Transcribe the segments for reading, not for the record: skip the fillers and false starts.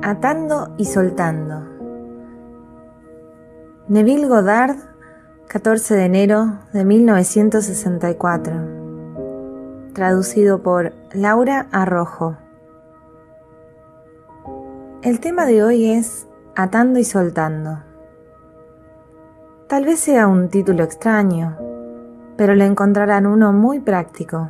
Atando y soltando. Neville Goddard, 14 de enero de 1964. Traducido por Laura Arrojo. El tema de hoy es Atando y soltando. Tal vez sea un título extraño, pero le encontrarán uno muy práctico.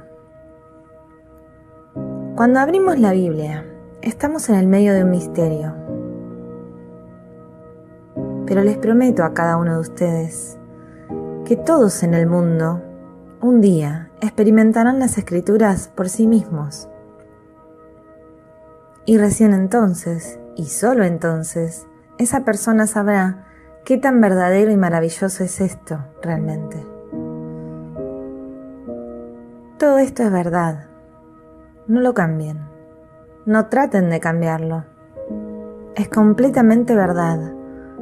Cuando abrimos la Biblia, estamos en el medio de un misterio. Pero les prometo a cada uno de ustedes que todos en el mundo, un día, experimentarán las Escrituras por sí mismos. Y recién entonces, y solo entonces, esa persona sabrá qué tan verdadero y maravilloso es esto realmente. Todo esto es verdad. No lo cambien. No traten de cambiarlo. Es completamente verdad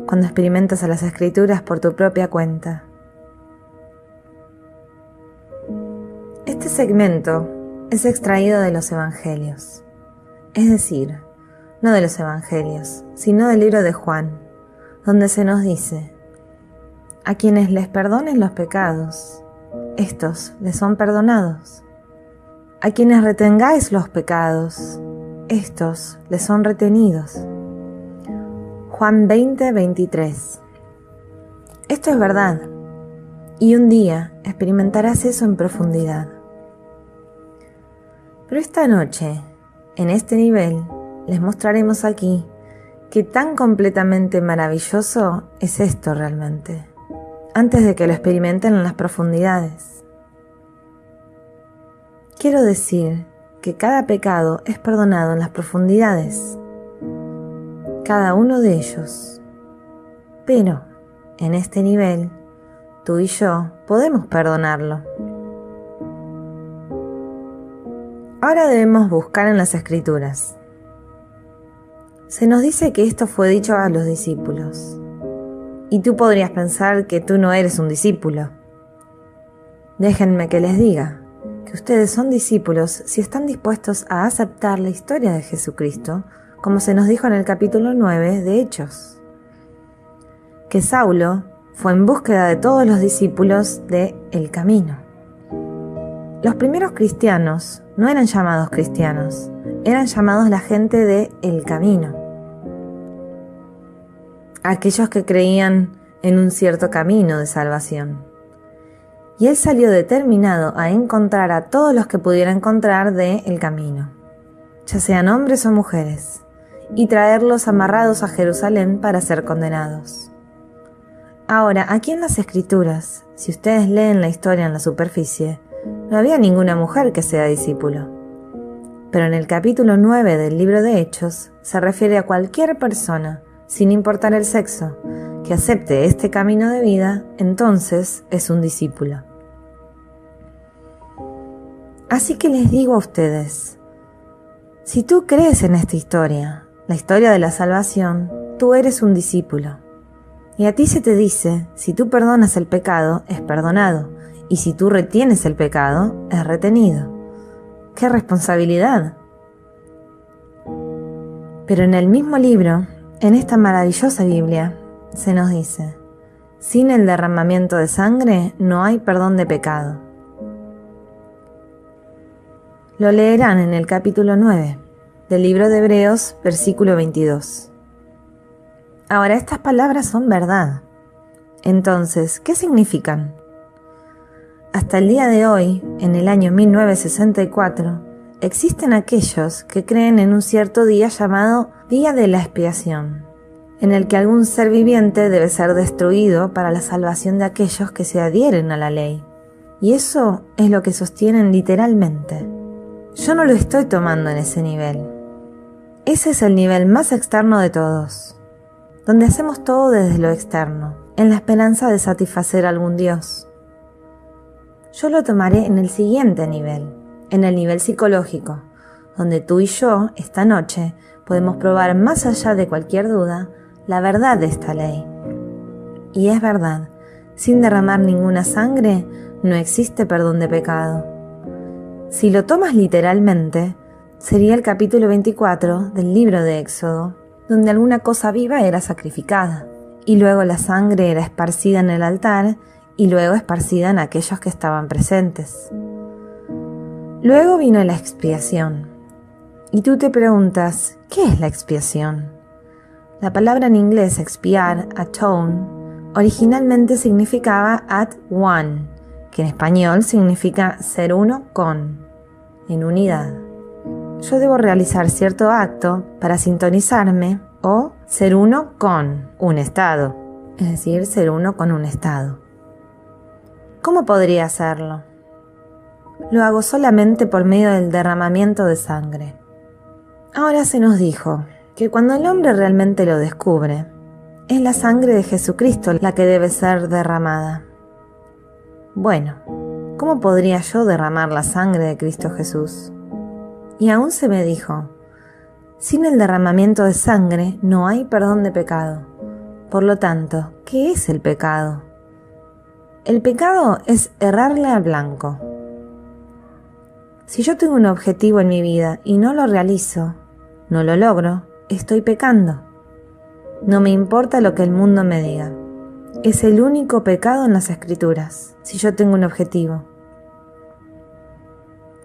cuando experimentas a las Escrituras por tu propia cuenta. Este segmento es extraído de los Evangelios, es decir, no de los Evangelios, sino del libro de Juan, donde se nos dice: a quienes les perdonen los pecados, estos les son perdonados. A quienes retengáis los pecados, estos les son retenidos. Juan 20:23. Esto es verdad, y un día experimentarás eso en profundidad. Pero esta noche, en este nivel, les mostraremos aquí qué tan completamente maravilloso es esto realmente, antes de que lo experimenten en las profundidades. Quiero decir que cada pecado es perdonado en las profundidades, cada uno de ellos. Pero, en este nivel, tú y yo podemos perdonarlo. Ahora debemos buscar en las Escrituras. Se nos dice que esto fue dicho a los discípulos. Y tú podrías pensar que tú no eres un discípulo. Déjenme que les diga que ustedes son discípulos si están dispuestos a aceptar la historia de Jesucristo, como se nos dijo en el capítulo 9 de Hechos. Que Saulo fue en búsqueda de todos los discípulos de El Camino. Los primeros cristianos no eran llamados cristianos, eran llamados la gente de El Camino. Aquellos que creían en un cierto camino de salvación. Y él salió determinado a encontrar a todos los que pudiera encontrar de El Camino, ya sean hombres o mujeres, y traerlos amarrados a Jerusalén para ser condenados. Ahora, aquí en las Escrituras, si ustedes leen la historia en la superficie, no había ninguna mujer que sea discípulo. Pero en el capítulo 9 del libro de Hechos se refiere a cualquier persona, sin importar el sexo, que acepte este camino de vida, entonces es un discípulo. Así que les digo a ustedes, si tú crees en esta historia, la historia de la salvación, tú eres un discípulo. Y a ti se te dice, si tú perdonas el pecado, es perdonado, y si tú retienes el pecado, es retenido. ¡Qué responsabilidad! Pero en el mismo libro, en esta maravillosa Biblia, se nos dice: sin el derramamiento de sangre no hay perdón de pecado. Lo leerán en el capítulo 9 del libro de Hebreos, versículo 22. Ahora, estas palabras son verdad. Entonces, ¿qué significan? Hasta el día de hoy, en el año 1964, existen aquellos que creen en un cierto día llamado Día de la Expiación, en el que algún ser viviente debe ser destruido para la salvación de aquellos que se adhieren a la ley. Y eso es lo que sostienen literalmente. Yo no lo estoy tomando en ese nivel. Ese es el nivel más externo de todos, donde hacemos todo desde lo externo, en la esperanza de satisfacer a algún Dios. Yo lo tomaré en el siguiente nivel, en el nivel psicológico, donde tú y yo, esta noche, podemos probar más allá de cualquier duda la verdad de esta ley. Y es verdad, sin derramar ninguna sangre no existe perdón de pecado. Si lo tomas literalmente, sería el capítulo 24 del libro de Éxodo, donde alguna cosa viva era sacrificada, y luego la sangre era esparcida en el altar, y luego esparcida en aquellos que estaban presentes. Luego vino la expiación. Y tú te preguntas, ¿qué es la expiación? La palabra en inglés expiar, atone, originalmente significaba at one, que en español significa ser uno con, en unidad. Yo debo realizar cierto acto para sintonizarme o ser uno con un estado, es decir, ser uno con un estado. ¿Cómo podría hacerlo? Lo hago solamente por medio del derramamiento de sangre. Ahora se nos dijo que cuando el hombre realmente lo descubre, es la sangre de Jesucristo la que debe ser derramada. Bueno, ¿cómo podría yo derramar la sangre de Cristo Jesús? Y aún se me dijo, sin el derramamiento de sangre no hay perdón de pecado. Por lo tanto, ¿qué es el pecado? El pecado es errarle al blanco. Si yo tengo un objetivo en mi vida y no lo realizo, no lo logro, estoy pecando. No me importa lo que el mundo me diga. Es el único pecado en las Escrituras, si yo tengo un objetivo.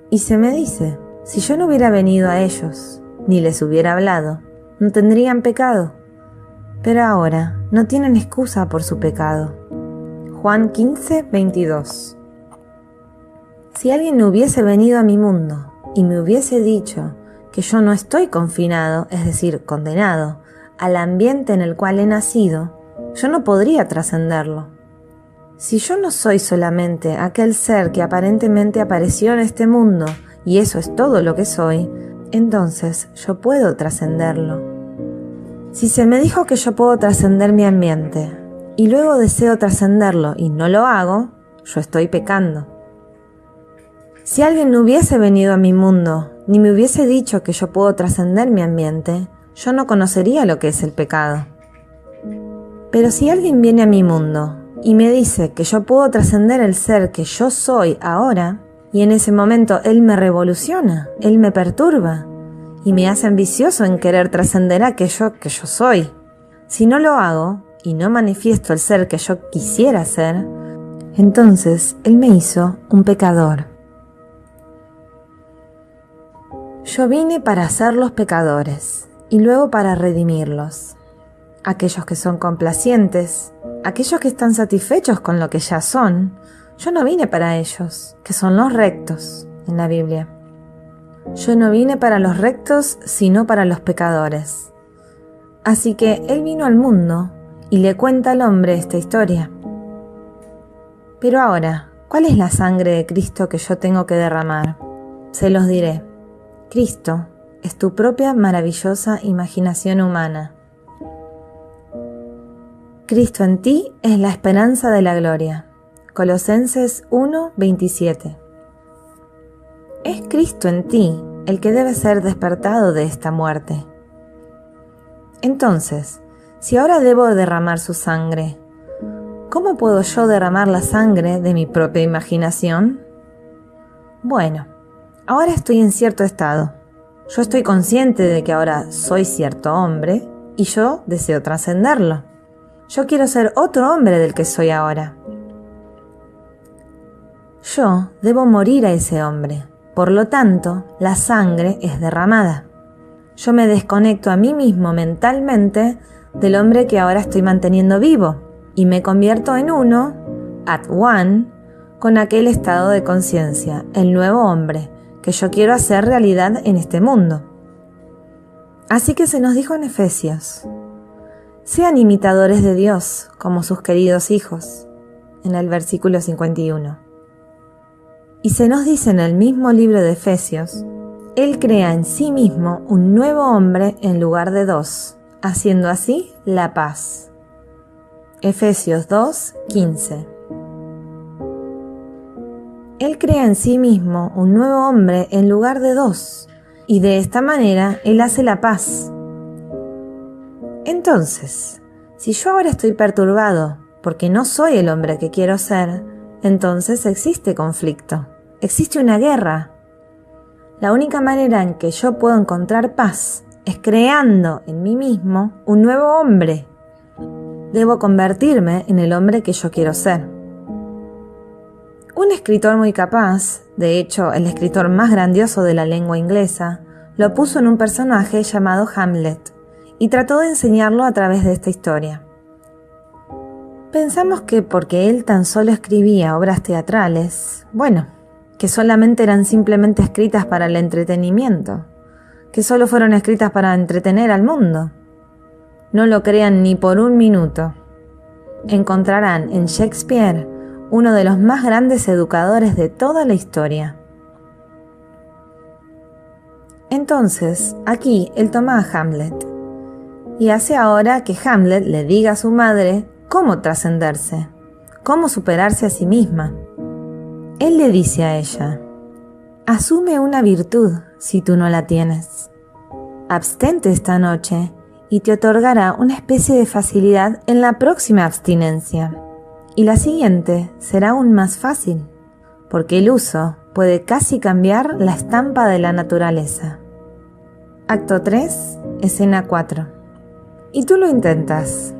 Y se me dice, si yo no hubiera venido a ellos, ni les hubiera hablado, no tendrían pecado. Pero ahora no tienen excusa por su pecado. Juan 15, 22. Si alguien no hubiese venido a mi mundo y me hubiese dicho que yo no estoy confinado, es decir, condenado, al ambiente en el cual he nacido, yo no podría trascenderlo. Si yo no soy solamente aquel ser que aparentemente apareció en este mundo y eso es todo lo que soy, entonces yo puedo trascenderlo. Si se me dijo que yo puedo trascender mi ambiente y luego deseo trascenderlo y no lo hago, yo estoy pecando. Si alguien no hubiese venido a mi mundo ni me hubiese dicho que yo puedo trascender mi ambiente, yo no conocería lo que es el pecado. Pero si alguien viene a mi mundo y me dice que yo puedo trascender el ser que yo soy ahora, y en ese momento él me revoluciona, él me perturba y me hace ambicioso en querer trascender aquello que yo soy. Si no lo hago y no manifiesto el ser que yo quisiera ser, entonces él me hizo un pecador. Yo vine para hacerlos pecadores y luego para redimirlos. Aquellos que son complacientes, aquellos que están satisfechos con lo que ya son, yo no vine para ellos, que son los rectos en la Biblia. Yo no vine para los rectos, sino para los pecadores. Así que Él vino al mundo y le cuenta al hombre esta historia. Pero ahora, ¿cuál es la sangre de Cristo que yo tengo que derramar? Se los diré. Cristo es tu propia maravillosa imaginación humana. Cristo en ti es la esperanza de la gloria. Colosenses 1:27. Es Cristo en ti el que debe ser despertado de esta muerte. Entonces, si ahora debo derramar su sangre, ¿cómo puedo yo derramar la sangre de mi propia imaginación? Bueno, ahora estoy en cierto estado. Yo estoy consciente de que ahora soy cierto hombre y yo deseo trascenderlo. Yo quiero ser otro hombre del que soy ahora. Yo debo morir a ese hombre. Por lo tanto, la sangre es derramada. Yo me desconecto a mí mismo mentalmente del hombre que ahora estoy manteniendo vivo y me convierto en uno, at one, con aquel estado de conciencia, el nuevo hombre, que yo quiero hacer realidad en este mundo. Así que se nos dijo en Efesios, sean imitadores de Dios como sus queridos hijos, en el versículo 51. Y se nos dice en el mismo libro de Efesios, Él crea en sí mismo un nuevo hombre en lugar de dos, haciendo así la paz. Efesios 2:15. Él crea en sí mismo un nuevo hombre en lugar de dos, y de esta manera Él hace la paz. Entonces, si yo ahora estoy perturbado porque no soy el hombre que quiero ser, entonces existe conflicto, existe una guerra. La única manera en que yo puedo encontrar paz es creando en mí mismo un nuevo hombre. Debo convertirme en el hombre que yo quiero ser. Un escritor muy capaz, de hecho el escritor más grandioso de la lengua inglesa, lo puso en un personaje llamado Hamlet y trató de enseñarlo a través de esta historia. Pensamos que porque él tan solo escribía obras teatrales, que solamente eran simplemente escritas para el entretenimiento, que solo fueron escritas para entretener al mundo. No lo crean ni por un minuto. Encontrarán en Shakespeare uno de los más grandes educadores de toda la historia. Entonces, aquí él toma a Hamlet y hace ahora que Hamlet le diga a su madre cómo trascenderse, cómo superarse a sí misma. Él le dice a ella: asume una virtud si tú no la tienes. Abstente esta noche y te otorgará una especie de facilidad en la próxima abstinencia. Y la siguiente será aún más fácil, porque el uso puede casi cambiar la estampa de la naturaleza. Acto 3, escena 4. Y tú lo intentas.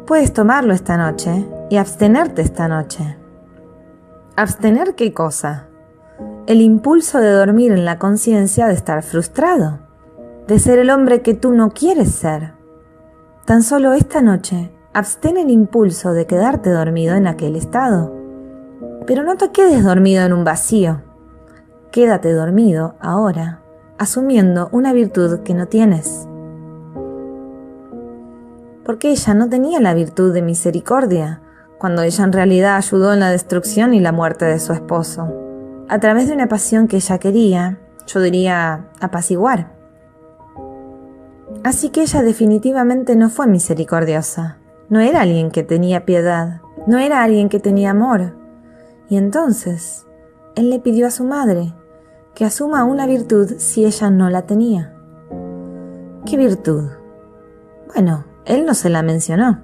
Puedes tomarlo esta noche y abstenerte esta noche. ¿Abstener qué cosa? El impulso de dormir en la conciencia de estar frustrado, de ser el hombre que tú no quieres ser. Tan solo esta noche, abstén el impulso de quedarte dormido en aquel estado. Pero no te quedes dormido en un vacío. Quédate dormido ahora, asumiendo una virtud que no tienes. Porque ella no tenía la virtud de misericordia, cuando ella en realidad ayudó en la destrucción y la muerte de su esposo, a través de una pasión que ella quería, yo diría, apaciguar. Así que ella definitivamente no fue misericordiosa. No era alguien que tenía piedad, no era alguien que tenía amor. Y entonces, él le pidió a su madre que asuma una virtud si ella no la tenía. ¿Qué virtud? Él no se la mencionó.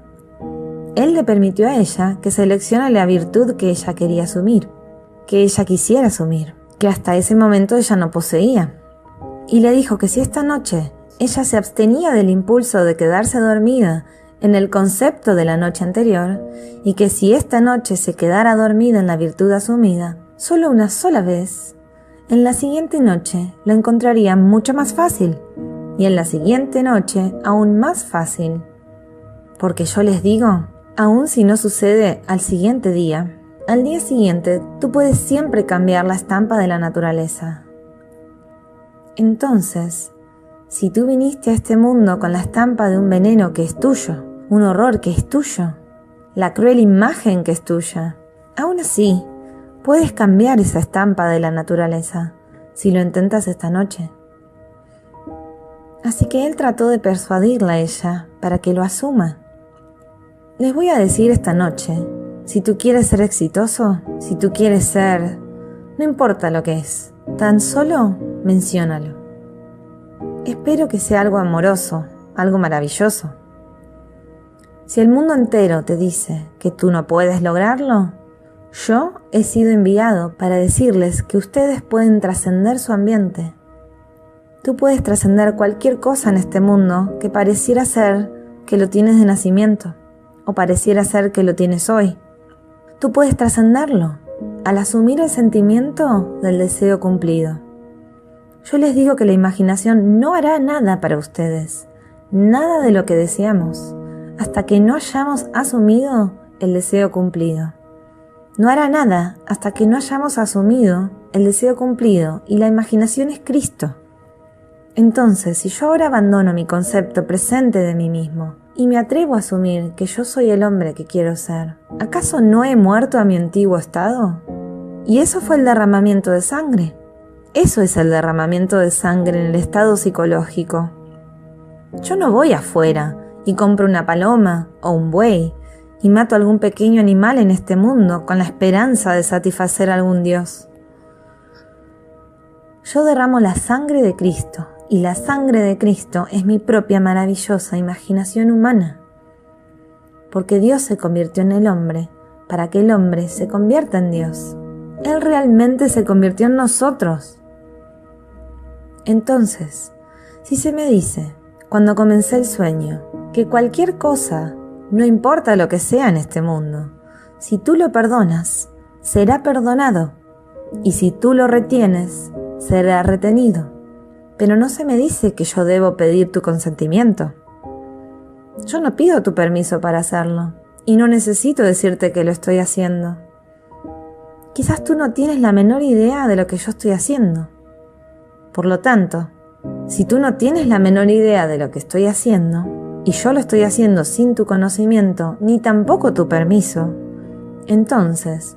Él le permitió a ella que seleccione la virtud que ella quería asumir, que ella quisiera asumir, que hasta ese momento ella no poseía. Y le dijo que si esta noche ella se abstenía del impulso de quedarse dormida en el concepto de la noche anterior, y que si esta noche se quedara dormida en la virtud asumida, solo una sola vez, en la siguiente noche lo encontraría mucho más fácil, y en la siguiente noche aún más fácil. Porque yo les digo, aun si no sucede al siguiente día, al día siguiente tú puedes siempre cambiar la estampa de la naturaleza. Entonces, si tú viniste a este mundo con la estampa de un veneno que es tuyo, un horror que es tuyo, la cruel imagen que es tuya, aún así, puedes cambiar esa estampa de la naturaleza si lo intentas esta noche. Así que él trató de persuadirla a ella para que lo asuma. Les voy a decir esta noche, si tú quieres ser exitoso, si tú quieres ser, no importa lo que es, tan solo menciónalo. Espero que sea algo amoroso, algo maravilloso. Si el mundo entero te dice que tú no puedes lograrlo, yo he sido enviado para decirles que ustedes pueden trascender su ambiente. Tú puedes trascender cualquier cosa en este mundo que pareciera ser que lo tienes de nacimiento, o pareciera ser que lo tienes hoy. Tú puedes trascenderlo al asumir el sentimiento del deseo cumplido. Yo les digo que la imaginación no hará nada para ustedes, nada de lo que deseamos, hasta que no hayamos asumido el deseo cumplido. No hará nada hasta que no hayamos asumido el deseo cumplido, y la imaginación es Cristo. Entonces, si yo ahora abandono mi concepto presente de mí mismo y me atrevo a asumir que yo soy el hombre que quiero ser, ¿acaso no he muerto a mi antiguo estado? Y eso fue el derramamiento de sangre. Eso es el derramamiento de sangre en el estado psicológico. Yo no voy afuera y compro una paloma o un buey y mato a algún pequeño animal en este mundo con la esperanza de satisfacer a algún Dios. Yo derramo la sangre de Cristo, y la sangre de Cristo es mi propia maravillosa imaginación humana. Porque Dios se convirtió en el hombre para que el hombre se convierta en Dios. Él realmente se convirtió en nosotros. Entonces, Si se me dice, cuando comencé el sueño, que cualquier cosa, no importa lo que sea en este mundo, si tú lo perdonas, será perdonado, y si tú lo retienes, será retenido. Pero no se me dice que yo debo pedir tu consentimiento. Yo no pido tu permiso para hacerlo, y no necesito decirte que lo estoy haciendo. Quizás tú no tienes la menor idea de lo que yo estoy haciendo. Por lo tanto, si tú no tienes la menor idea de lo que estoy haciendo, y yo lo estoy haciendo sin tu conocimiento, ni tampoco tu permiso, entonces,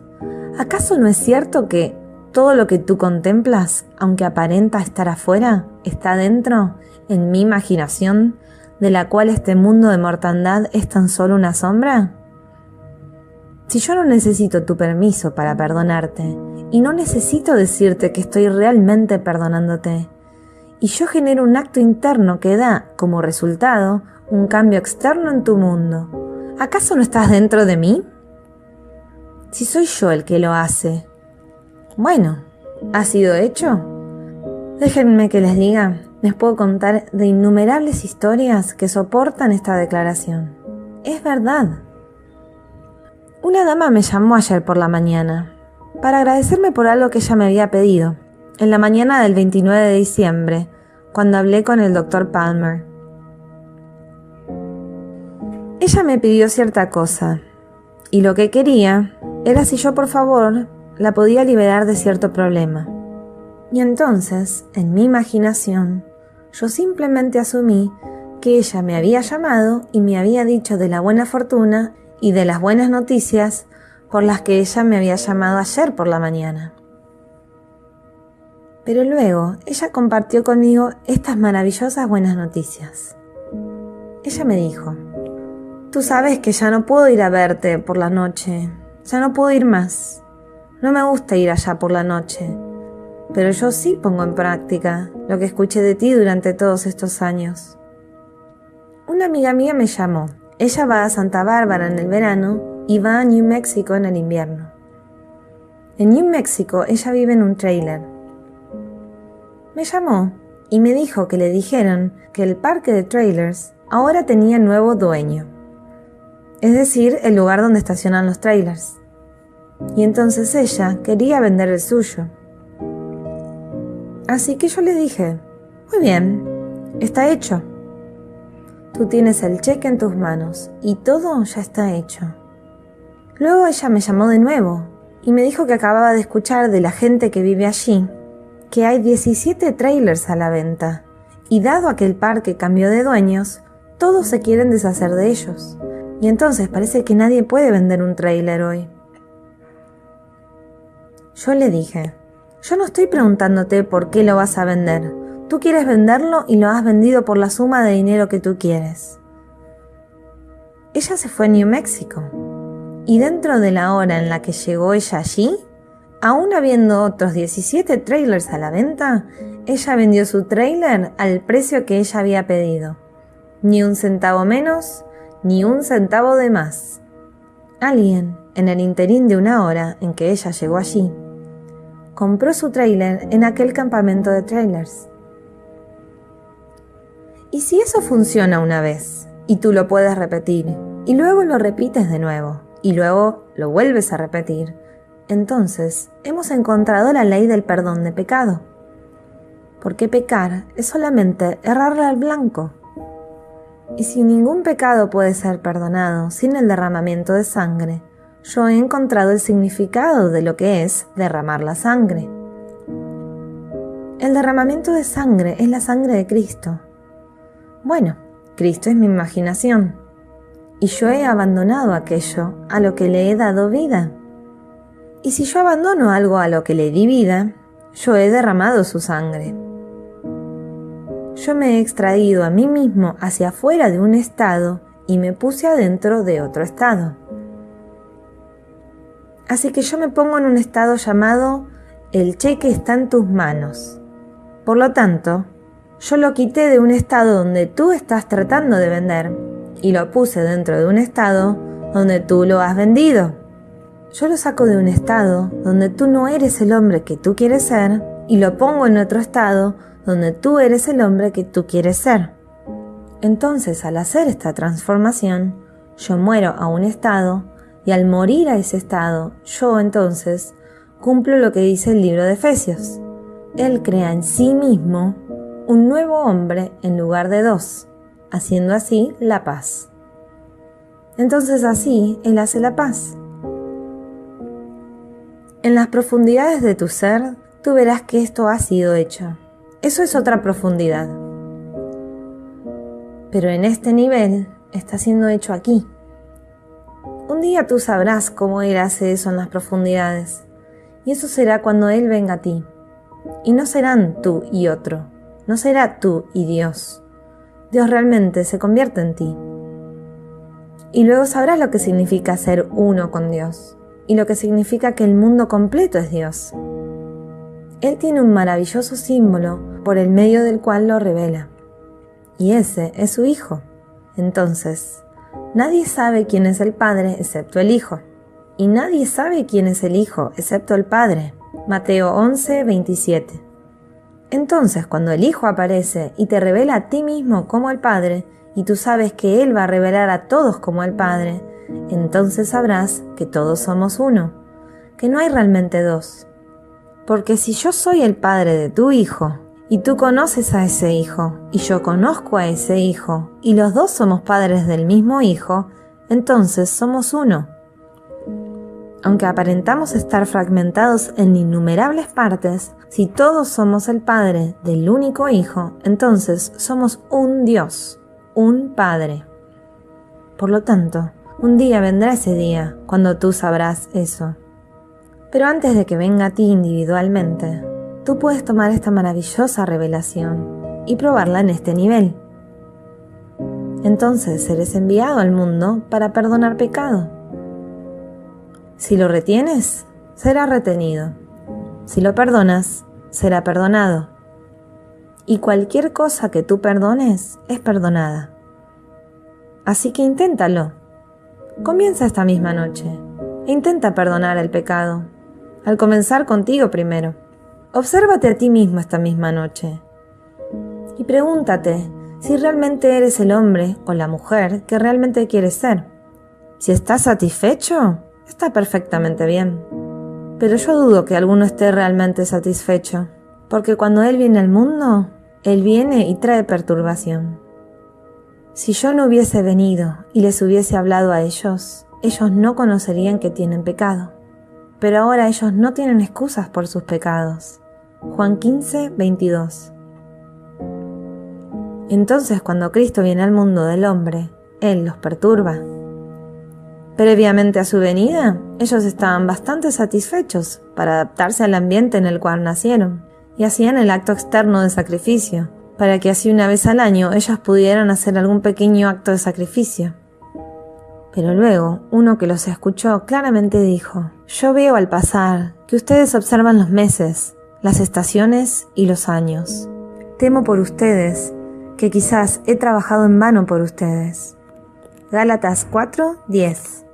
¿acaso no es cierto que todo lo que tú contemplas, aunque aparenta estar afuera, está dentro, en mi imaginación, de la cual este mundo de mortandad es tan solo una sombra? Si yo no necesito tu permiso para perdonarte, y no necesito decirte que estoy realmente perdonándote, y yo genero un acto interno que da, como resultado, un cambio externo en tu mundo, ¿acaso no estás dentro de mí? Si soy yo el que lo hace, bueno, ¿ha sido hecho? Déjenme que les diga, les puedo contar de innumerables historias que soportan esta declaración. Es verdad. Una dama me llamó ayer por la mañana para agradecerme por algo que ella me había pedido, en la mañana del 29 de diciembre, cuando hablé con el Dr. Palmer. Ella me pidió cierta cosa, y lo que quería era si yo por favor la podía liberar de cierto problema. Y entonces, en mi imaginación, yo simplemente asumí que ella me había llamado y me había dicho de la buena fortuna y de las buenas noticias por las que ella me había llamado ayer por la mañana. Pero luego ella compartió conmigo estas maravillosas buenas noticias. Ella me dijo: tú sabes que ya no puedo ir a verte por la noche, ya no puedo ir más. No me gusta ir allá por la noche, pero yo sí pongo en práctica lo que escuché de ti durante todos estos años. Una amiga mía me llamó. Ella va a Santa Bárbara en el verano y va a New Mexico en el invierno. En New Mexico ella vive en un trailer. Me llamó y me dijo que le dijeron que el parque de trailers ahora tenía nuevo dueño, es decir, el lugar donde estacionan los trailers. Y entonces ella quería vender el suyo. Así que yo le dije: muy bien, está hecho. Tú tienes el cheque en tus manos y todo ya está hecho. Luego ella me llamó de nuevo y me dijo que acababa de escuchar de la gente que vive allí que hay 17 trailers a la venta, y dado a que el parque cambió de dueños, todos se quieren deshacer de ellos, y entonces parece que nadie puede vender un trailer hoy. Yo le dije: yo no estoy preguntándote por qué lo vas a vender. Tú quieres venderlo y lo has vendido por la suma de dinero que tú quieres. Ella se fue a New Mexico, y dentro de la hora en la que llegó ella allí, aún habiendo otros 17 trailers a la venta, ella vendió su trailer al precio que ella había pedido. Ni un centavo menos, ni un centavo de más. Alguien, en el interín de una hora en que ella llegó allí, compró su trailer en aquel campamento de trailers. ¿Y si eso funciona una vez, y tú lo puedes repetir, y luego lo repites de nuevo, y luego lo vuelves a repetir? Entonces, hemos encontrado la ley del perdón de pecado. Porque pecar es solamente errarle al blanco. Y si ningún pecado puede ser perdonado sin el derramamiento de sangre, yo he encontrado el significado de lo que es derramar la sangre. El derramamiento de sangre es la sangre de Cristo. Bueno, Cristo es mi imaginación, y yo he abandonado aquello a lo que le he dado vida. Y si yo abandono algo a lo que le di vida, yo he derramado su sangre. Yo me he extraído a mí mismo hacia afuera de un estado y me puse adentro de otro estado. Así que yo me pongo en un estado llamado el cheque está en tus manos. Por lo tanto, yo lo quité de un estado donde tú estás tratando de vender y lo puse dentro de un estado donde tú lo has vendido. Yo lo saco de un estado donde tú no eres el hombre que tú quieres ser y lo pongo en otro estado donde tú eres el hombre que tú quieres ser. Entonces, al hacer esta transformación, yo muero a un estado y al morir a ese estado, yo entonces cumplo lo que dice el libro de Efesios. Él crea en sí mismo un nuevo hombre en lugar de dos, haciendo así la paz. Entonces así Él hace la paz. En las profundidades de tu ser, tú verás que esto ha sido hecho. Eso es otra profundidad. Pero en este nivel está siendo hecho aquí. Un día tú sabrás cómo Él hace eso en las profundidades. Y eso será cuando Él venga a ti. Y no serán tú y otro. No será tú y Dios. Dios realmente se convierte en ti. Y luego sabrás lo que significa ser uno con Dios. Y lo que significa que el mundo completo es Dios. Él tiene un maravilloso símbolo por el medio del cual lo revela. Y ese es su Hijo. Entonces, nadie sabe quién es el Padre excepto el Hijo. Y nadie sabe quién es el Hijo excepto el Padre. Mateo 11, 27. Entonces, cuando el Hijo aparece y te revela a ti mismo como al Padre, y tú sabes que Él va a revelar a todos como al Padre, entonces sabrás que todos somos uno, que no hay realmente dos. Porque si yo soy el Padre de tu Hijo, y tú conoces a ese Hijo, y yo conozco a ese Hijo, y los dos somos padres del mismo Hijo, entonces somos uno. Aunque aparentamos estar fragmentados en innumerables partes, si todos somos el Padre del único Hijo, entonces somos un Dios, un Padre. Por lo tanto, un día vendrá ese día cuando tú sabrás eso. Pero antes de que venga a ti individualmente, tú puedes tomar esta maravillosa revelación y probarla en este nivel. Entonces eres enviado al mundo para perdonar pecado. Si lo retienes, será retenido. Si lo perdonas, será perdonado. Y cualquier cosa que tú perdones es perdonada. Así que inténtalo. Comienza esta misma noche e intenta perdonar el pecado. Al comenzar contigo primero. Obsérvate a ti mismo esta misma noche. Y pregúntate si realmente eres el hombre o la mujer que realmente quieres ser. Si estás satisfecho, está perfectamente bien. Pero yo dudo que alguno esté realmente satisfecho, porque cuando Él viene al mundo, Él viene y trae perturbación. Si yo no hubiese venido y les hubiese hablado a ellos, ellos no conocerían que tienen pecado. Pero ahora ellos no tienen excusas por sus pecados. Juan 15, 22. Entonces, cuando Cristo viene al mundo del hombre, Él los perturba. Previamente a su venida, ellos estaban bastante satisfechos para adaptarse al ambiente en el cual nacieron, y hacían el acto externo de sacrificio, para que así una vez al año ellos pudieran hacer algún pequeño acto de sacrificio. Pero luego, uno que los escuchó claramente dijo: yo veo al pasar que ustedes observan los meses, las estaciones y los años. Temo por ustedes, que quizás he trabajado en vano por ustedes. Gálatas 4, 10.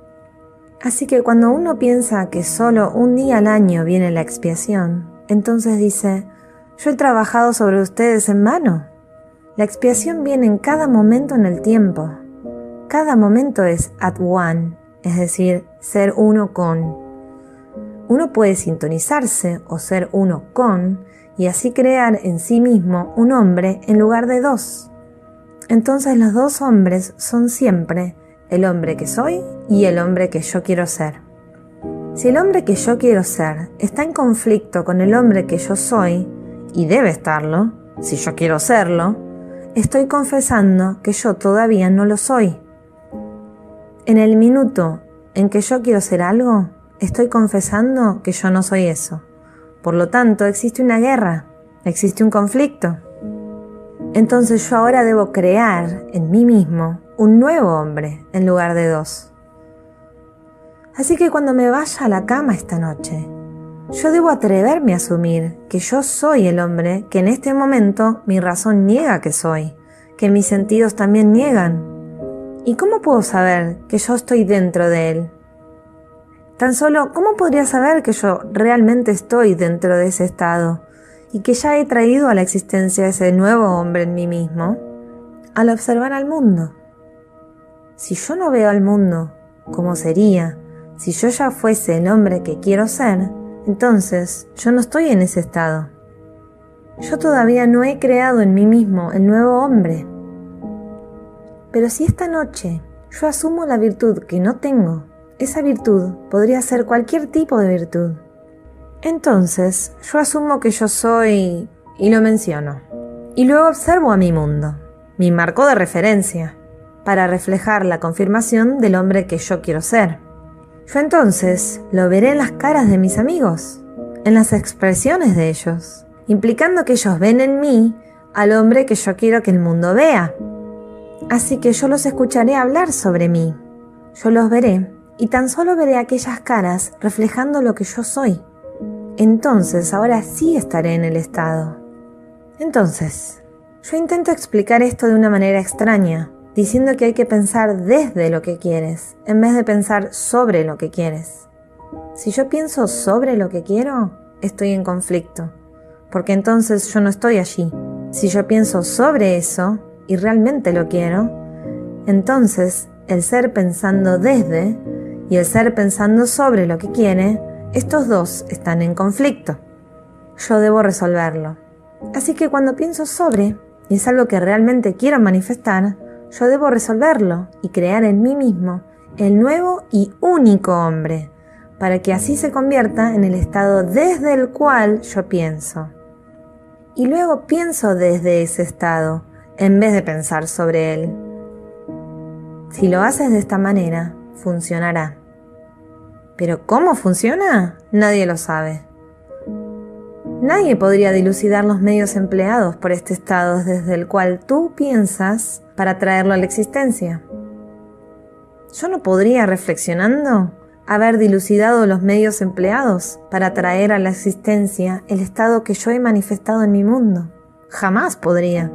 Así que cuando uno piensa que solo un día al año viene la expiación, entonces dice: yo he trabajado sobre ustedes en vano. La expiación viene en cada momento en el tiempo. Cada momento es at one, es decir, ser uno con. Uno puede sintonizarse o ser uno con, y así crear en sí mismo un hombre en lugar de dos. Entonces los dos hombres son siempre el hombre que soy y el hombre que yo quiero ser. Si el hombre que yo quiero ser está en conflicto con el hombre que yo soy, y debe estarlo, si yo quiero serlo, estoy confesando que yo todavía no lo soy. En el minuto en que yo quiero ser algo, estoy confesando que yo no soy eso. Por lo tanto, existe una guerra, existe un conflicto. Entonces yo ahora debo crear en mí mismo un nuevo hombre en lugar de dos. Así que cuando me vaya a la cama esta noche, yo debo atreverme a asumir que yo soy el hombre que en este momento mi razón niega que soy, que mis sentidos también niegan. ¿Y cómo puedo saber que yo estoy dentro de él? Tan solo, ¿cómo podría saber que yo realmente estoy dentro de ese estado? y que ya he traído a la existencia ese nuevo hombre en mí mismo al observar al mundo. Si yo no veo al mundo como sería si yo ya fuese el hombre que quiero ser, entonces yo no estoy en ese estado. Yo todavía no he creado en mí mismo el nuevo hombre. Pero si esta noche yo asumo la virtud que no tengo, esa virtud podría ser cualquier tipo de virtud. Entonces yo asumo que yo soy, y lo menciono, y luego observo a mi mundo, mi marco de referencia, para reflejar la confirmación del hombre que yo quiero ser. Yo entonces lo veré en las caras de mis amigos, en las expresiones de ellos, implicando que ellos ven en mí al hombre que yo quiero que el mundo vea. Así que yo los escucharé hablar sobre mí. Yo los veré y tan solo veré aquellas caras reflejando lo que yo soy. Entonces ahora sí estaré en el estado. Entonces, yo intento explicar esto de una manera extraña, diciendo que hay que pensar desde lo que quieres, en vez de pensar sobre lo que quieres. Si yo pienso sobre lo que quiero, estoy en conflicto, porque entonces yo no estoy allí. Si yo pienso sobre eso, y realmente lo quiero, entonces el ser pensando desde y el ser pensando sobre lo que quiere, estos dos están en conflicto. Yo debo resolverlo. Así que cuando pienso sobre, y es algo que realmente quiero manifestar, yo debo resolverlo y crear en mí mismo el nuevo y único hombre, para que así se convierta en el estado desde el cual yo pienso. Y luego pienso desde ese estado, en vez de pensar sobre él. Si lo haces de esta manera, funcionará. ¿Pero cómo funciona? Nadie lo sabe. Nadie podría dilucidar los medios empleados por este estado desde el cual tú piensas para traerlo a la existencia. Yo no podría, reflexionando, haber dilucidado los medios empleados para traer a la existencia el estado que yo he manifestado en mi mundo. Jamás podría.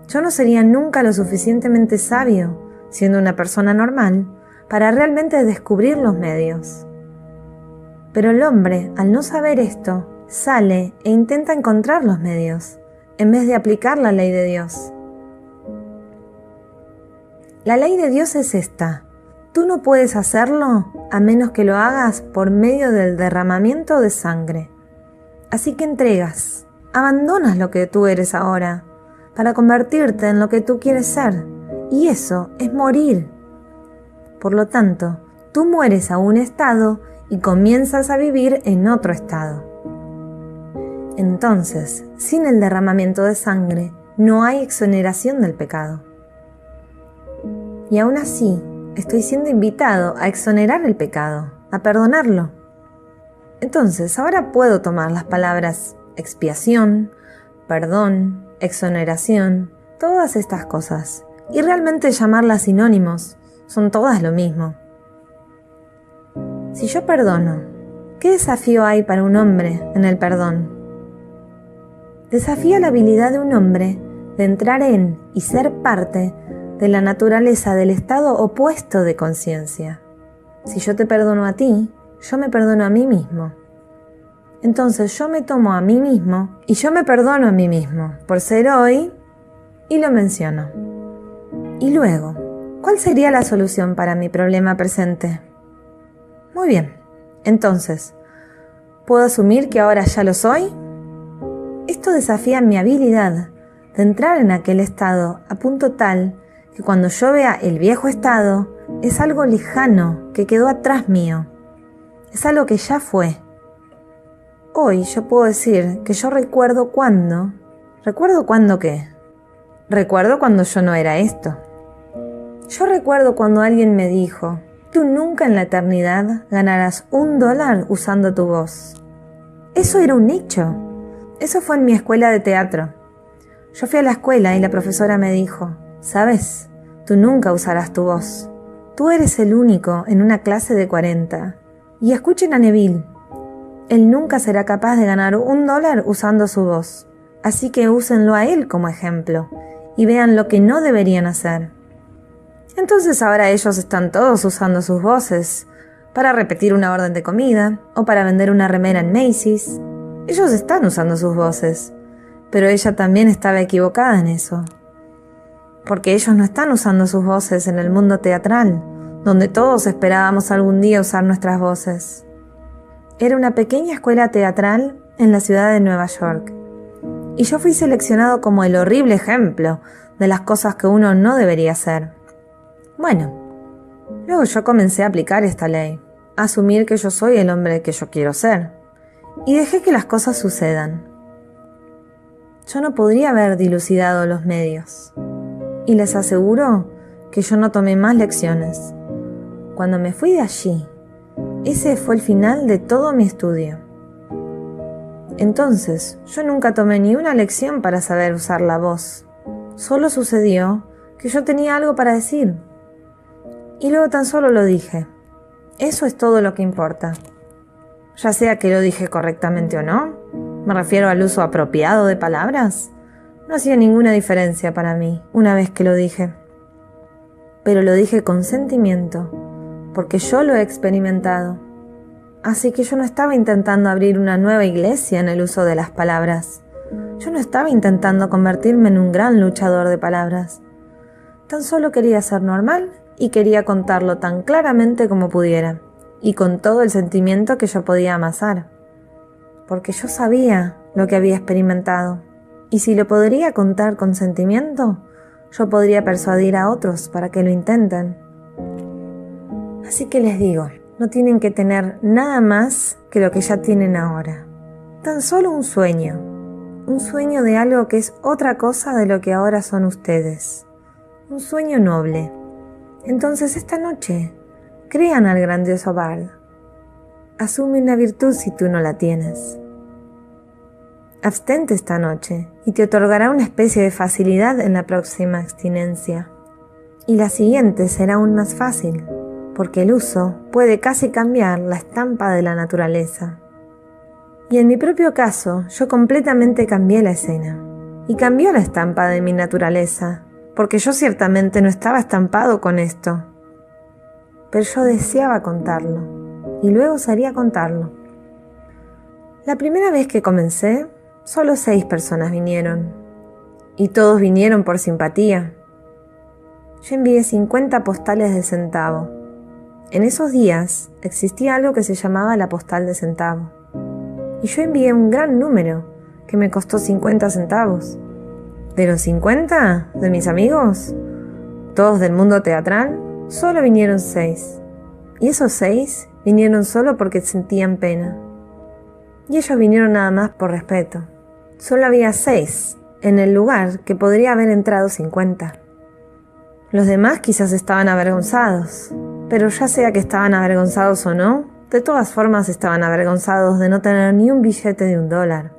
Yo no sería nunca lo suficientemente sabio, siendo una persona normal, para realmente descubrir los medios. Pero el hombre, al no saber esto, sale e intenta encontrar los medios, en vez de aplicar la ley de Dios. La ley de Dios es esta: tú no puedes hacerlo a menos que lo hagas por medio del derramamiento de sangre. Así que entregas, abandonas lo que tú eres ahora, para convertirte en lo que tú quieres ser, y eso es morir. Por lo tanto, tú mueres a un estado y comienzas a vivir en otro estado. Entonces, sin el derramamiento de sangre, no hay exoneración del pecado. Y aún así, estoy siendo invitado a exonerar el pecado, a perdonarlo. Entonces, ahora puedo tomar las palabras expiación, perdón, exoneración, todas estas cosas, y realmente llamarlas sinónimos, son todas lo mismo. Si yo perdono, ¿qué desafío hay para un hombre en el perdón? Desafía la habilidad de un hombre de entrar en y ser parte de la naturaleza del estado opuesto de conciencia. Si yo te perdono a ti, yo me perdono a mí mismo. Entonces yo me tomo a mí mismo y yo me perdono a mí mismo por ser hoy, y lo menciono. Y luego, ¿cuál sería la solución para mi problema presente? Muy bien, entonces, ¿puedo asumir que ahora ya lo soy? Esto desafía mi habilidad de entrar en aquel estado a punto tal que cuando yo vea el viejo estado, es algo lejano que quedó atrás mío. Es algo que ya fue. Hoy yo puedo decir que yo recuerdo cuándo. ¿Recuerdo cuándo qué? Recuerdo cuando yo no era esto. Yo recuerdo cuando alguien me dijo: tú nunca en la eternidad ganarás $1 usando tu voz. Eso era un hecho. Eso fue en mi escuela de teatro. Yo fui a la escuela y la profesora me dijo: ¿sabes? Tú nunca usarás tu voz. Tú eres el único en una clase de 40. Y escuchen a Neville. Él nunca será capaz de ganar $1 usando su voz. Así que úsenlo a él como ejemplo y vean lo que no deberían hacer. Entonces ahora ellos están todos usando sus voces para repetir una orden de comida o para vender una remera en Macy's. Ellos están usando sus voces, pero ella también estaba equivocada en eso. Porque ellos no están usando sus voces en el mundo teatral, donde todos esperábamos algún día usar nuestras voces. Era una pequeña escuela teatral en la ciudad de Nueva York. Y yo fui seleccionado como el horrible ejemplo de las cosas que uno no debería hacer. Bueno, luego yo comencé a aplicar esta ley, a asumir que yo soy el hombre que yo quiero ser, y dejé que las cosas sucedan. Yo no podría haber dilucidado los medios, y les aseguro que yo no tomé más lecciones. Cuando me fui de allí, ese fue el final de todo mi estudio. Entonces, yo nunca tomé ni una lección para saber usar la voz. Solo sucedió que yo tenía algo para decir. Y luego tan solo lo dije. Eso es todo lo que importa. Ya sea que lo dije correctamente o no, me refiero al uso apropiado de palabras, no hacía ninguna diferencia para mí una vez que lo dije. Pero lo dije con sentimiento, porque yo lo he experimentado. Así que yo no estaba intentando abrir una nueva iglesia en el uso de las palabras. Yo no estaba intentando convertirme en un gran luchador de palabras. Tan solo quería ser normal y quería contarlo tan claramente como pudiera, y con todo el sentimiento que yo podía amasar. Porque yo sabía lo que había experimentado, y si lo podría contar con sentimiento, yo podría persuadir a otros para que lo intenten. Así que les digo, no tienen que tener nada más que lo que ya tienen ahora. Tan solo un sueño de algo que es otra cosa de lo que ahora son ustedes. Un sueño noble. Entonces esta noche, crean al grandioso Bard. Asume una virtud si tú no la tienes. Abstente esta noche y te otorgará una especie de facilidad en la próxima abstinencia. Y la siguiente será aún más fácil, porque el uso puede casi cambiar la estampa de la naturaleza. Y en mi propio caso, yo completamente cambié la escena. Y cambió la estampa de mi naturaleza, porque yo ciertamente no estaba estampado con esto. Pero yo deseaba contarlo, y luego salí a contarlo. La primera vez que comencé, solo 6 personas vinieron, y todos vinieron por simpatía. Yo envié 50 postales de centavo. En esos días existía algo que se llamaba la postal de centavo, y yo envié un gran número que me costó 50 centavos. De los 50 de mis amigos, todos del mundo teatral, solo vinieron 6. Y esos 6 vinieron solo porque sentían pena. Y ellos vinieron nada más por respeto. Solo había 6 en el lugar que podría haber entrado 50. Los demás quizás estaban avergonzados, pero ya sea que estaban avergonzados o no, de todas formas estaban avergonzados de no tener ni un billete de $1.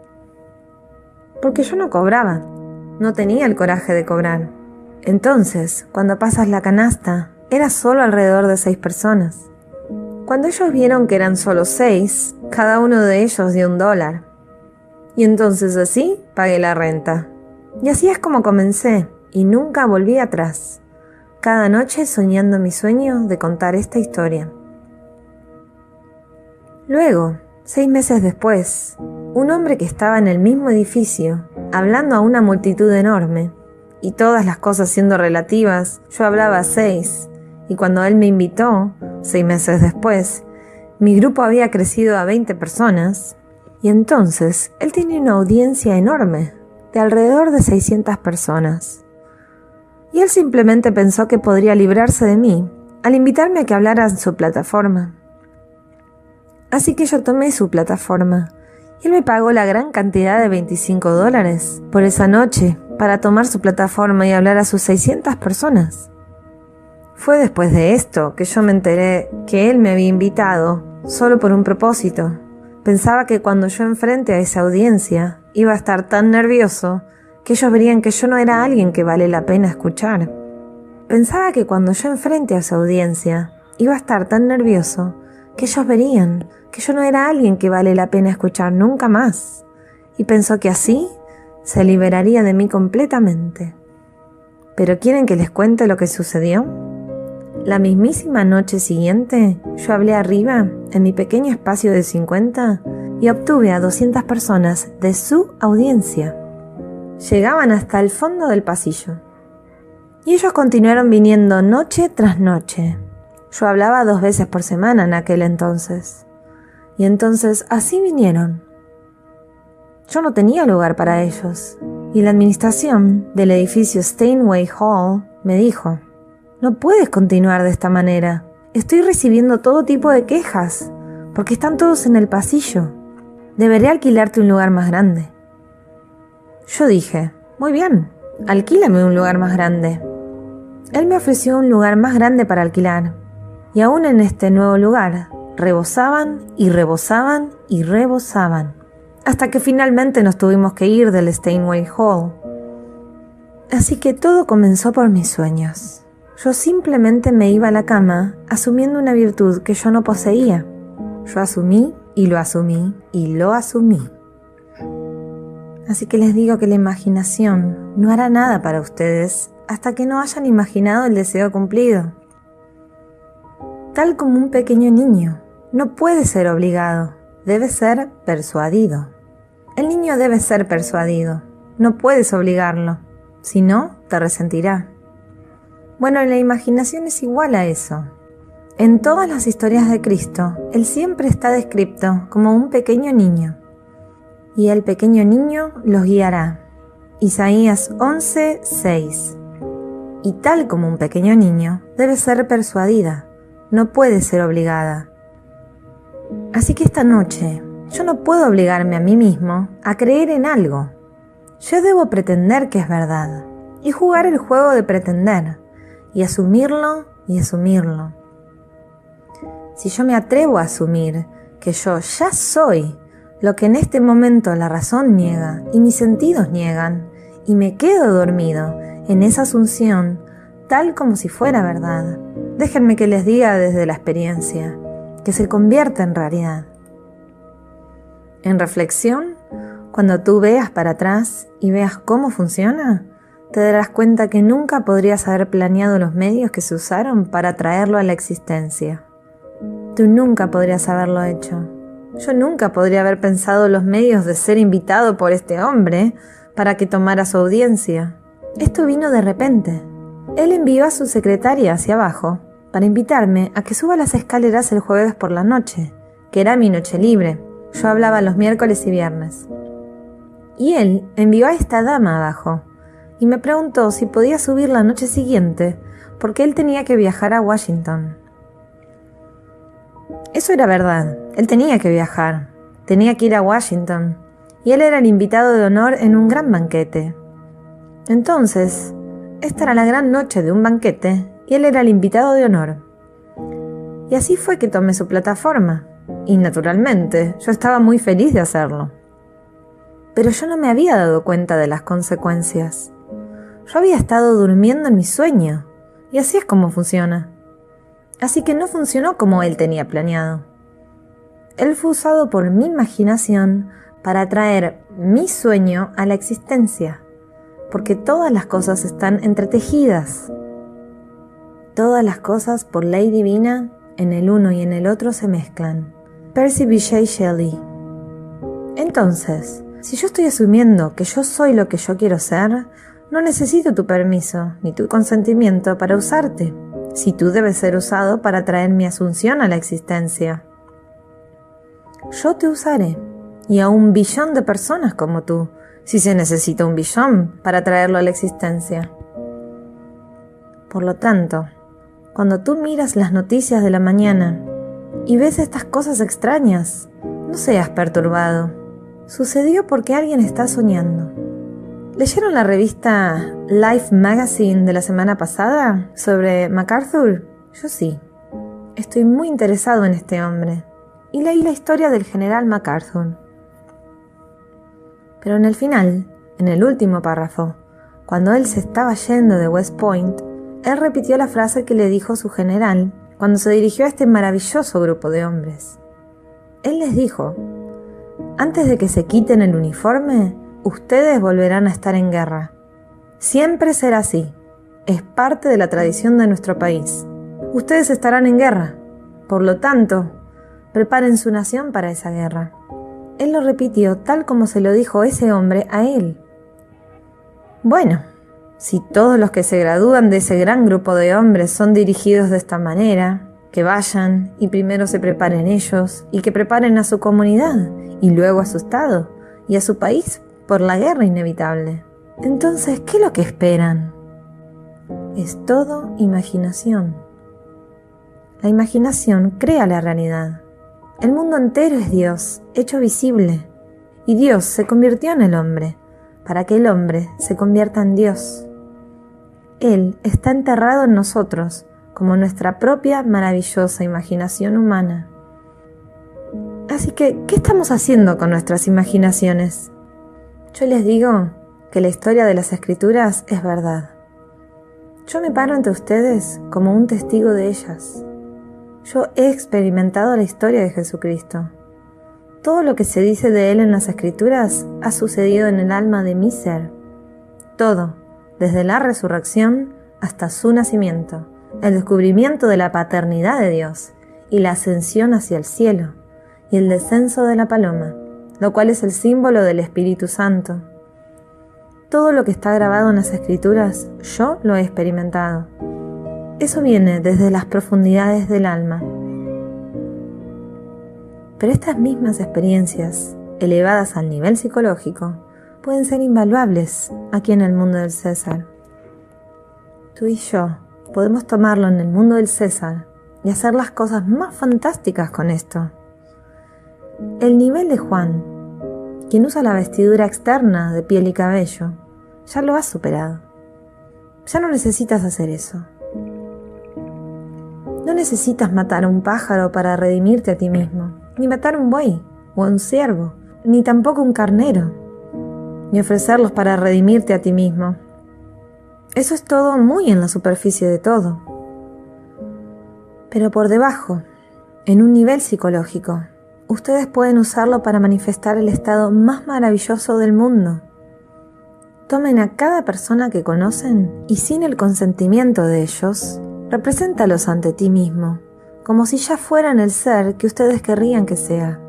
Porque yo no cobraba, no tenía el coraje de cobrar. Entonces, cuando pasas la canasta, era solo alrededor de 6 personas. Cuando ellos vieron que eran solo 6, cada uno de ellos dio $1. Y entonces así pagué la renta. Y así es como comencé, y nunca volví atrás. Cada noche soñando mi sueño de contar esta historia. Luego, 6 meses después, un hombre que estaba en el mismo edificio, hablando a una multitud enorme, y todas las cosas siendo relativas, yo hablaba a 6, y cuando él me invitó, 6 meses después, mi grupo había crecido a 20 personas, y entonces él tenía una audiencia enorme, de alrededor de 600 personas. Y él simplemente pensó que podría librarse de mí al invitarme a que hablara en su plataforma. Así que yo tomé su plataforma y él me pagó la gran cantidad de $25 por esa noche para tomar su plataforma y hablar a sus 600 personas. Fue después de esto que yo me enteré que él me había invitado solo por un propósito. Pensaba que cuando yo enfrente a esa audiencia iba a estar tan nervioso que ellos verían que yo no era alguien que vale la pena escuchar. Pensaba que cuando yo enfrente a esa audiencia iba a estar tan nervioso que ellos verían que yo no era alguien que vale la pena escuchar nunca más, y pensó que así se liberaría de mí completamente. ¿Pero quieren que les cuente lo que sucedió? La mismísima noche siguiente, yo hablé arriba, en mi pequeño espacio de 50, y obtuve a 200 personas de su audiencia. Llegaban hasta el fondo del pasillo. Y ellos continuaron viniendo noche tras noche. Yo hablaba 2 veces por semana en aquel entonces. Y entonces así vinieron. Yo no tenía lugar para ellos. Y la administración del edificio Steinway Hall me dijo: no puedes continuar de esta manera. Estoy recibiendo todo tipo de quejas, porque están todos en el pasillo. Deberé alquilarte un lugar más grande. Yo dije: muy bien, alquílame un lugar más grande. Él me ofreció un lugar más grande para alquilar, y aún en este nuevo lugar, rebosaban y rebosaban y rebosaban, hasta que finalmente nos tuvimos que ir del Steinway Hall. Así que todo comenzó por mis sueños. Yo simplemente me iba a la cama asumiendo una virtud que yo no poseía. Yo asumí y lo asumí y lo asumí. Así que les digo que la imaginación no hará nada para ustedes hasta que no hayan imaginado el deseo cumplido. Tal como un pequeño niño, no puede ser obligado, debe ser persuadido. El niño debe ser persuadido, no puedes obligarlo, si no, te resentirá. Bueno, la imaginación es igual a eso. En todas las historias de Cristo, Él siempre está descrito como un pequeño niño. Y el pequeño niño los guiará. Isaías 11:6. Y tal como un pequeño niño, debe ser persuadida, no puede ser obligada. Así que esta noche, yo no puedo obligarme a mí mismo a creer en algo. Yo debo pretender que es verdad, y jugar el juego de pretender, y asumirlo y asumirlo. Si yo me atrevo a asumir que yo ya soy lo que en este momento la razón niega y mis sentidos niegan, y me quedo dormido en esa asunción tal como si fuera verdad, déjenme que les diga desde la experiencia, que se convierte en realidad. En reflexión, cuando tú veas para atrás y veas cómo funciona, te darás cuenta que nunca podrías haber planeado los medios que se usaron para traerlo a la existencia. Tú nunca podrías haberlo hecho. Yo nunca podría haber pensado los medios de ser invitado por este hombre para que tomara su audiencia. Esto vino de repente. Él envió a su secretaria hacia abajo para invitarme a que suba las escaleras el jueves por la noche, que era mi noche libre. Yo hablaba los miércoles y viernes. Y él envió a esta dama abajo y me preguntó si podía subir la noche siguiente porque él tenía que viajar a Washington. Eso era verdad, él tenía que viajar, tenía que ir a Washington, y él era el invitado de honor en un gran banquete. Entonces, esta era la gran noche de un banquete, y él era el invitado de honor. Y así fue que tomé su plataforma, y naturalmente, yo estaba muy feliz de hacerlo. Pero yo no me había dado cuenta de las consecuencias. Yo había estado durmiendo en mi sueño, y así es como funciona. Así que no funcionó como él tenía planeado. Él fue usado por mi imaginación para traer mi sueño a la existencia, porque todas las cosas están entretejidas. Todas las cosas por ley divina en el uno y en el otro se mezclan. Percy Bysshe Shelley. Entonces, si yo estoy asumiendo que yo soy lo que yo quiero ser, no necesito tu permiso ni tu consentimiento para usarte, si tú debes ser usado para traer mi asunción a la existencia. Yo te usaré, y a 1 billón de personas como tú, si se necesita 1 billón para traerlo a la existencia. Por lo tanto, cuando tú miras las noticias de la mañana y ves estas cosas extrañas, no seas perturbado. Sucedió porque alguien está soñando. ¿Leyeron la revista Life Magazine de la semana pasada sobre MacArthur? Yo sí. Estoy muy interesado en este hombre. Y leí la historia del general MacArthur. Pero en el final, en el último párrafo, cuando él se estaba yendo de West Point, él repitió la frase que le dijo su general cuando se dirigió a este maravilloso grupo de hombres. Él les dijo: antes de que se quiten el uniforme, ustedes volverán a estar en guerra. Siempre será así. Es parte de la tradición de nuestro país. Ustedes estarán en guerra. Por lo tanto, preparen su nación para esa guerra. Él lo repitió tal como se lo dijo ese hombre a él. Bueno, si todos los que se gradúan de ese gran grupo de hombres son dirigidos de esta manera, que vayan y primero se preparen ellos y que preparen a su comunidad y luego a su estado y a su país por la guerra inevitable. Entonces, ¿qué es lo que esperan? Es todo imaginación. La imaginación crea la realidad. El mundo entero es Dios, hecho visible, y Dios se convirtió en el hombre, para que el hombre se convierta en Dios. Él está enterrado en nosotros, como nuestra propia maravillosa imaginación humana. Así que, ¿qué estamos haciendo con nuestras imaginaciones? Yo les digo que la historia de las Escrituras es verdad. Yo me paro ante ustedes como un testigo de ellas. Yo he experimentado la historia de Jesucristo. Todo lo que se dice de Él en las Escrituras ha sucedido en el alma de mi ser. Todo, desde la resurrección hasta su nacimiento, el descubrimiento de la paternidad de Dios y la ascensión hacia el cielo y el descenso de la paloma, lo cual es el símbolo del Espíritu Santo. Todo lo que está grabado en las Escrituras, yo lo he experimentado. Eso viene desde las profundidades del alma. Pero estas mismas experiencias, elevadas al nivel psicológico, pueden ser invaluables aquí en el mundo del César. Tú y yo podemos tomarlo en el mundo del César y hacer las cosas más fantásticas con esto. El nivel de Juan, quien usa la vestidura externa de piel y cabello, ya lo has superado. Ya no necesitas hacer eso. No necesitas matar a un pájaro para redimirte a ti mismo, ni matar un buey o un ciervo, ni tampoco un carnero, ni ofrecerlos para redimirte a ti mismo. Eso es todo muy en la superficie de todo. Pero por debajo, en un nivel psicológico, ustedes pueden usarlo para manifestar el estado más maravilloso del mundo. Tomen a cada persona que conocen y sin el consentimiento de ellos, represéntalos ante ti mismo, como si ya fueran el ser que ustedes querrían que sea,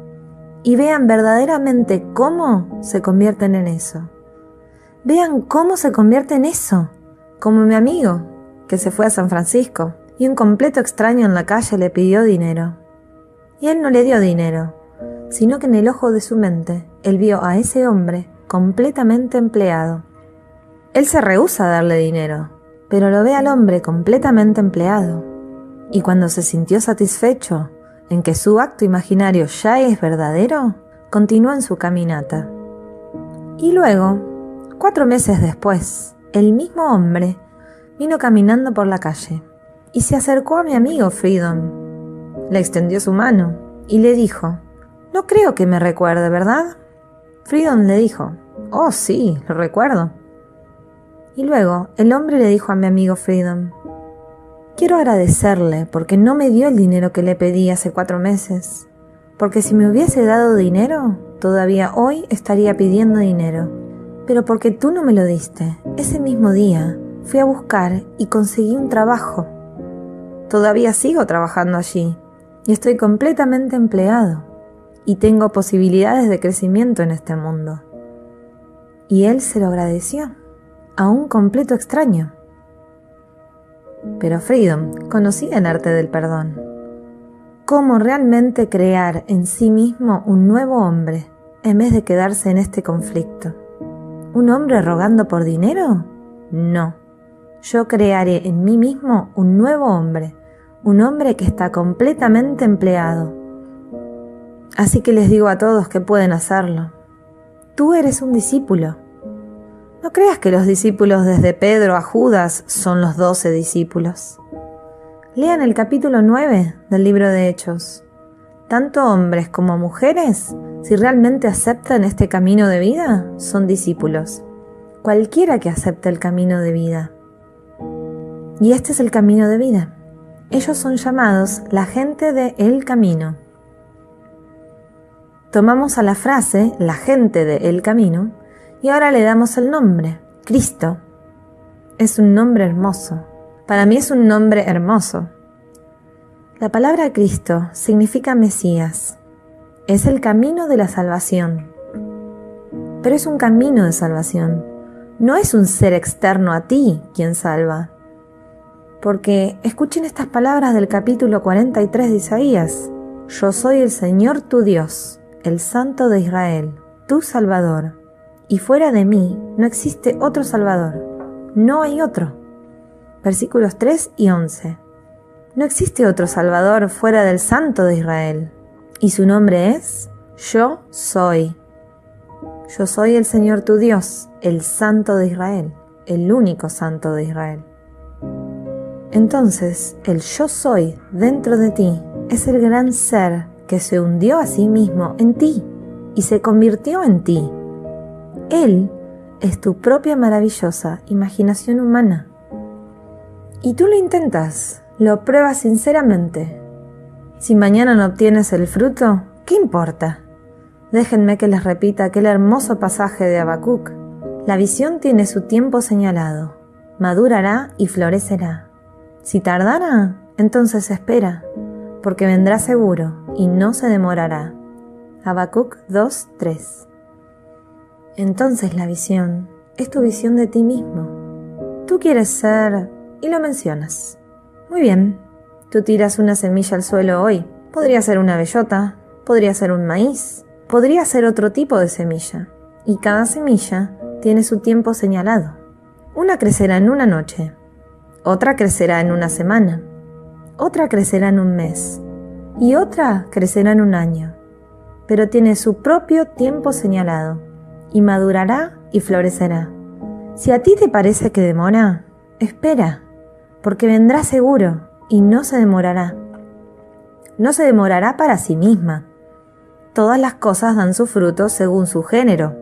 y vean verdaderamente cómo se convierten en eso. Vean cómo se convierte en eso, como mi amigo, que se fue a San Francisco, y un completo extraño en la calle le pidió dinero. Y él no le dio dinero, sino que en el ojo de su mente, él vio a ese hombre completamente empleado. Él se rehúsa a darle dinero, pero lo ve al hombre completamente empleado. Y cuando se sintió satisfecho en que su acto imaginario ya es verdadero, continuó en su caminata. Y luego, 4 meses después, el mismo hombre vino caminando por la calle y se acercó a mi amigo Freedom. Le extendió su mano y le dijo: «No creo que me recuerde, ¿verdad?» Freedom le dijo: «Oh, sí, lo recuerdo». Y luego el hombre le dijo a mi amigo Freedom: «Quiero agradecerle porque no me dio el dinero que le pedí hace 4 meses, porque si me hubiese dado dinero, todavía hoy estaría pidiendo dinero. Pero porque tú no me lo diste, ese mismo día fui a buscar y conseguí un trabajo. Todavía sigo trabajando allí y estoy completamente empleado y tengo posibilidades de crecimiento en este mundo». Y él se lo agradeció a un completo extraño. Pero Freedom conocía el arte del perdón. Cómo realmente crear en sí mismo un nuevo hombre en vez de quedarse en este conflicto. ¿Un hombre rogando por dinero? No. Yo crearé en mí mismo un nuevo hombre, un hombre que está completamente empleado. Así que les digo a todos que pueden hacerlo. Tú eres un discípulo. No creas que los discípulos desde Pedro a Judas son los 12 discípulos. Lean el capítulo 9 del libro de Hechos. Tanto hombres como mujeres, si realmente aceptan este camino de vida, son discípulos. Cualquiera que acepte el camino de vida. Y este es el camino de vida. Ellos son llamados la gente de El Camino. Tomamos a la frase, la gente de El Camino, y ahora le damos el nombre, Cristo. Es un nombre hermoso. Para mí es un nombre hermoso. La palabra Cristo significa Mesías. Es el camino de la salvación. Pero es un camino de salvación. No es un ser externo a ti quien salva. Porque escuchen estas palabras del capítulo 43 de Isaías. Yo soy el Señor tu Dios, el Santo de Israel, tu Salvador. Y fuera de mí no existe otro Salvador. No hay otro. Versículos 3 y 11. No existe otro Salvador fuera del Santo de Israel. Y su nombre es Yo soy. Yo soy el Señor tu Dios, el Santo de Israel, el único Santo de Israel. Entonces, el Yo soy dentro de ti es el gran ser que se hundió a sí mismo en ti y se convirtió en ti. Él es tu propia maravillosa imaginación humana. Y tú lo intentas, lo pruebas sinceramente. Si mañana no obtienes el fruto, ¿qué importa? Déjenme que les repita aquel hermoso pasaje de Habacuc. La visión tiene su tiempo señalado, madurará y florecerá. Si tardara, entonces espera, porque vendrá seguro y no se demorará. Habacuc 2:3. Entonces la visión es tu visión de ti mismo. Tú quieres ser y lo mencionas. Muy bien, tú tiras una semilla al suelo hoy. Podría ser una bellota, podría ser un maíz, podría ser otro tipo de semilla. Y cada semilla tiene su tiempo señalado. Una crecerá en una noche. Otra crecerá en una semana, otra crecerá en un mes y otra crecerá en un año, pero tiene su propio tiempo señalado y madurará y florecerá. Si a ti te parece que demora, espera, porque vendrá seguro y no se demorará. No se demorará para sí misma. Todas las cosas dan su fruto según su género.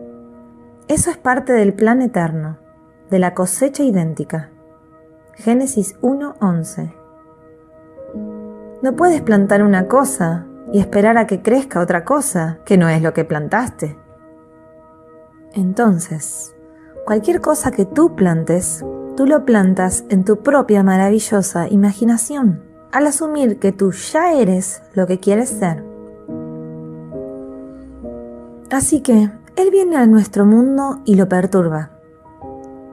Eso es parte del plan eterno, de la cosecha idéntica. Génesis 1:11. No puedes plantar una cosa y esperar a que crezca otra cosa, que no es lo que plantaste. Entonces, cualquier cosa que tú plantes, tú lo plantas en tu propia maravillosa imaginación, al asumir que tú ya eres lo que quieres ser. Así que, Él viene a nuestro mundo y lo perturba.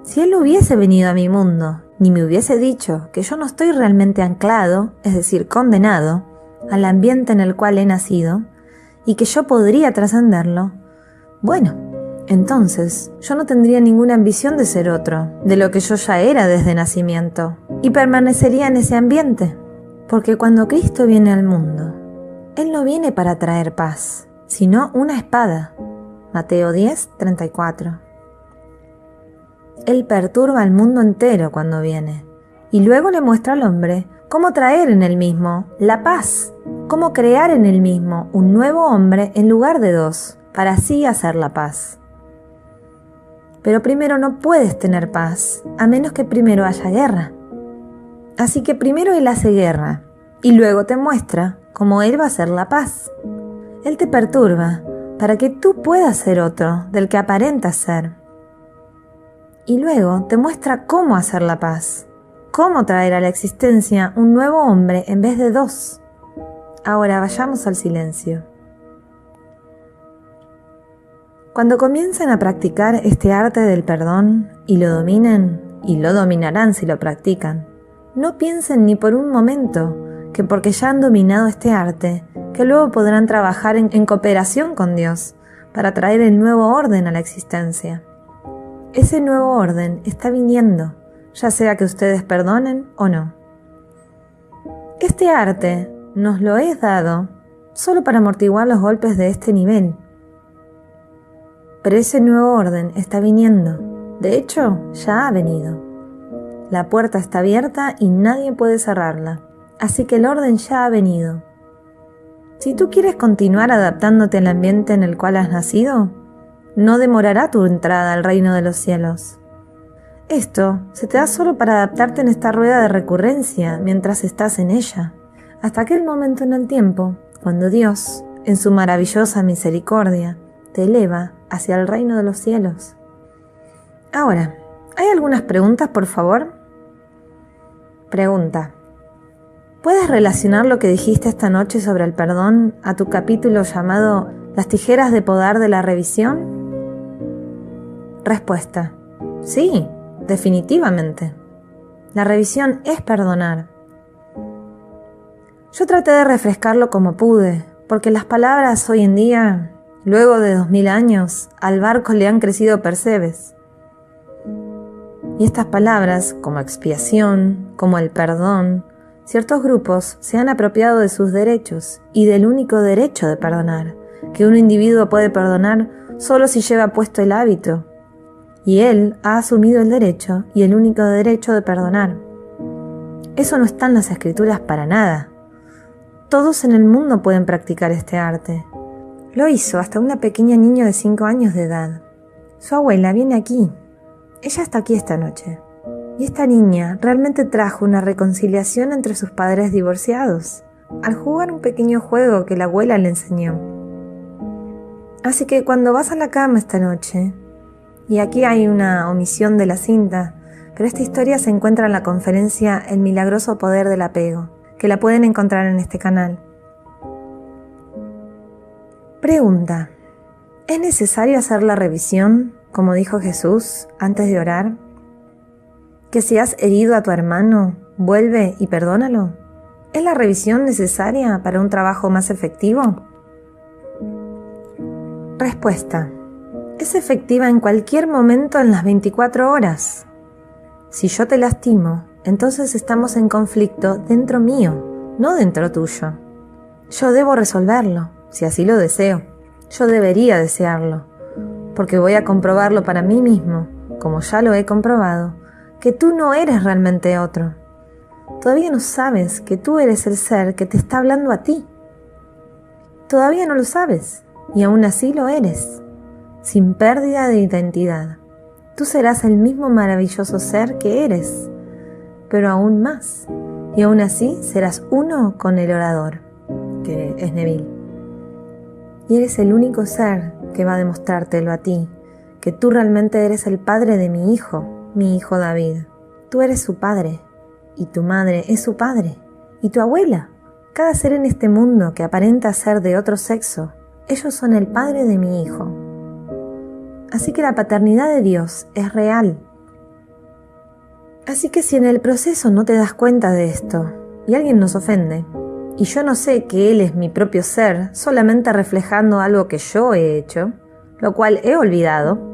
Si Él hubiese venido a mi mundo, ni me hubiese dicho que yo no estoy realmente anclado, es decir, condenado, al ambiente en el cual he nacido, y que yo podría trascenderlo, bueno, entonces yo no tendría ninguna ambición de ser otro, de lo que yo ya era desde nacimiento, y permanecería en ese ambiente, porque cuando Cristo viene al mundo, Él no viene para traer paz, sino una espada. Mateo 10:34. Él perturba al mundo entero cuando viene, y luego le muestra al hombre cómo traer en él mismo la paz, cómo crear en él mismo un nuevo hombre en lugar de dos, para así hacer la paz. Pero primero no puedes tener paz, a menos que primero haya guerra. Así que primero Él hace guerra, y luego te muestra cómo Él va a hacer la paz. Él te perturba para que tú puedas ser otro del que aparentas ser. Y luego te muestra cómo hacer la paz, cómo traer a la existencia un nuevo hombre en vez de dos. Ahora vayamos al silencio. Cuando comiencen a practicar este arte del perdón y lo dominen, y lo dominarán si lo practican, no piensen ni por un momento que porque ya han dominado este arte, que luego podrán trabajar en cooperación con Dios para traer el nuevo orden a la existencia. Ese nuevo orden está viniendo, ya sea que ustedes perdonen o no. Este arte nos lo es dado solo para amortiguar los golpes de este nivel. Pero ese nuevo orden está viniendo. De hecho, ya ha venido. La puerta está abierta y nadie puede cerrarla. Así que el orden ya ha venido. Si tú quieres continuar adaptándote al ambiente en el cual has nacido, no demorará tu entrada al reino de los cielos. Esto se te da solo para adaptarte en esta rueda de recurrencia mientras estás en ella, hasta aquel momento en el tiempo, cuando Dios, en su maravillosa misericordia, te eleva hacia el reino de los cielos. Ahora, ¿hay algunas preguntas, por favor? Pregunta: ¿Puedes relacionar lo que dijiste esta noche sobre el perdón a tu capítulo llamado Las tijeras de podar de la revisión? Respuesta: sí, definitivamente. La revisión es perdonar. Yo traté de refrescarlo como pude, porque las palabras hoy en día, luego de 2000 años, al barco le han crecido percebes. Y estas palabras, como expiación, como el perdón, ciertos grupos se han apropiado de sus derechos y del único derecho de perdonar, que un individuo puede perdonar solo si lleva puesto el hábito. Y él ha asumido el derecho y el único derecho de perdonar. Eso no está en las escrituras para nada. Todos en el mundo pueden practicar este arte. Lo hizo hasta una pequeña niña de 5 años de edad. Su abuela viene aquí. Ella está aquí esta noche. Y esta niña realmente trajo una reconciliación entre sus padres divorciados, al jugar un pequeño juego que la abuela le enseñó. Así que cuando vas a la cama esta noche, y aquí hay una omisión de la cinta, pero esta historia se encuentra en la conferencia El milagroso poder del apego, que la pueden encontrar en este canal. Pregunta: ¿es necesario hacer la revisión, como dijo Jesús, antes de orar? ¿Que si has herido a tu hermano, vuelve y perdónalo? ¿Es la revisión necesaria para un trabajo más efectivo? Respuesta: es efectiva en cualquier momento en las 24 horas. Si yo te lastimo, entonces estamos en conflicto dentro mío, no dentro tuyo. Yo debo resolverlo, si así lo deseo. Yo debería desearlo, porque voy a comprobarlo para mí mismo, como ya lo he comprobado, que tú no eres realmente otro. Todavía no sabes que tú eres el ser que te está hablando a ti. Todavía no lo sabes, y aún así lo eres, sin pérdida de identidad. Tú serás el mismo maravilloso ser que eres, pero aún más, y aún así serás uno con el orador, que es Neville. Y eres el único ser que va a demostrártelo a ti, que tú realmente eres el padre de mi hijo David. Tú eres su padre, y tu madre es su padre, y tu abuela. Cada ser en este mundo que aparenta ser de otro sexo, ellos son el padre de mi hijo. Así que la paternidad de Dios es real. Así que si en el proceso no te das cuenta de esto, y alguien nos ofende, y yo no sé que Él es mi propio ser, solamente reflejando algo que yo he hecho, lo cual he olvidado,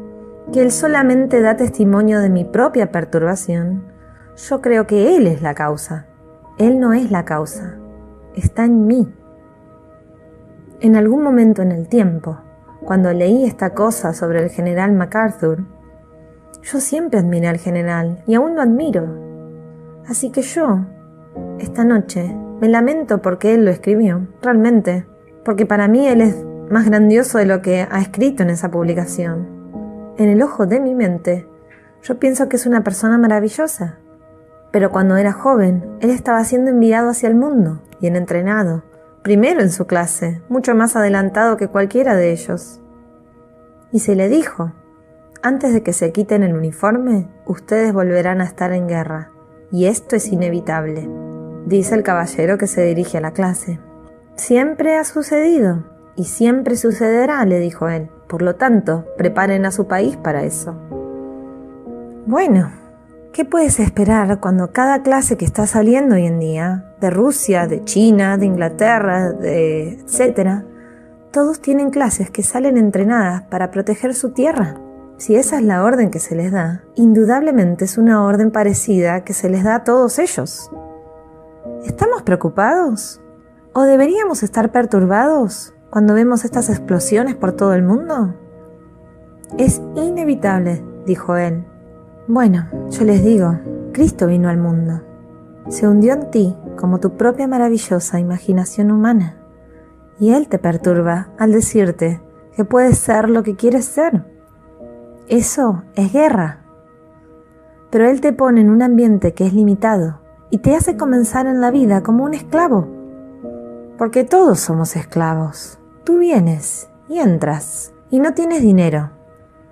que Él solamente da testimonio de mi propia perturbación, yo creo que Él es la causa. Él no es la causa, está en mí. En algún momento en el tiempo, cuando leí esta cosa sobre el general MacArthur, yo siempre admiré al general y aún lo admiro. Así que yo, esta noche, me lamento porque él lo escribió, realmente, porque para mí él es más grandioso de lo que ha escrito en esa publicación. En el ojo de mi mente, yo pienso que es una persona maravillosa. Pero cuando era joven, él estaba siendo enviado hacia el mundo, bien entrenado, primero en su clase, mucho más adelantado que cualquiera de ellos. Y se le dijo: antes de que se quiten el uniforme, ustedes volverán a estar en guerra, y esto es inevitable, dice el caballero que se dirige a la clase. Siempre ha sucedido, y siempre sucederá, le dijo él. Por lo tanto, preparen a su país para eso. Bueno, ¿qué puedes esperar cuando cada clase que está saliendo hoy en día, de Rusia, de China, de Inglaterra, etcétera, todos tienen clases que salen entrenadas para proteger su tierra? Si esa es la orden que se les da, indudablemente es una orden parecida que se les da a todos ellos. ¿Estamos preocupados? ¿O deberíamos estar perturbados cuando vemos estas explosiones por todo el mundo? Es inevitable, dijo él. Bueno, yo les digo, Cristo vino al mundo. Se hundió en ti como tu propia maravillosa imaginación humana. Y Él te perturba al decirte que puedes ser lo que quieres ser. Eso es guerra. Pero Él te pone en un ambiente que es limitado y te hace comenzar en la vida como un esclavo. Porque todos somos esclavos. Tú vienes y entras y no tienes dinero,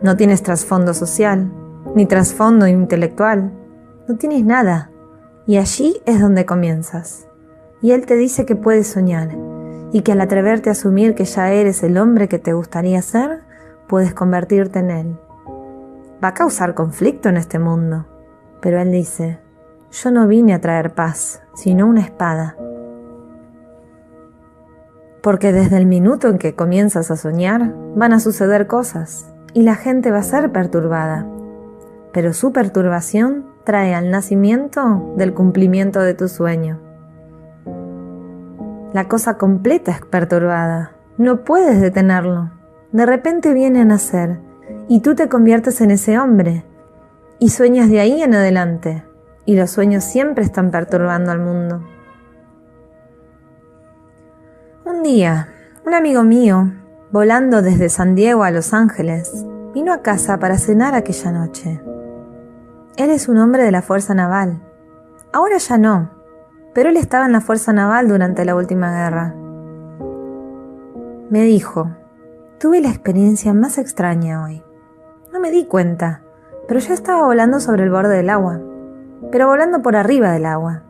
no tienes trasfondo social, ni trasfondo intelectual, no tienes nada, y allí es donde comienzas. y él te dice que puedes soñar y que al atreverte a asumir que ya eres el hombre que te gustaría ser, puedes convertirte en él. Va a causar conflicto en este mundo, pero él dice: yo no vine a traer paz, sino una espada. Porque desde el minuto en que comienzas a soñar, van a suceder cosas y la gente va a ser perturbada. Pero su perturbación trae al nacimiento del cumplimiento de tu sueño. La cosa completa es perturbada, no puedes detenerlo. De repente viene a nacer y tú te conviertes en ese hombre y sueñas de ahí en adelante, y los sueños siempre están perturbando al mundo. Un día, un amigo mío, volando desde San Diego a Los Ángeles, vino a casa para cenar aquella noche. Él es un hombre de la Fuerza Naval. Ahora ya no, pero él estaba en la Fuerza Naval durante la última guerra. Me dijo: tuve la experiencia más extraña hoy. No me di cuenta, pero yo estaba volando sobre el borde del agua, pero volando por arriba del agua.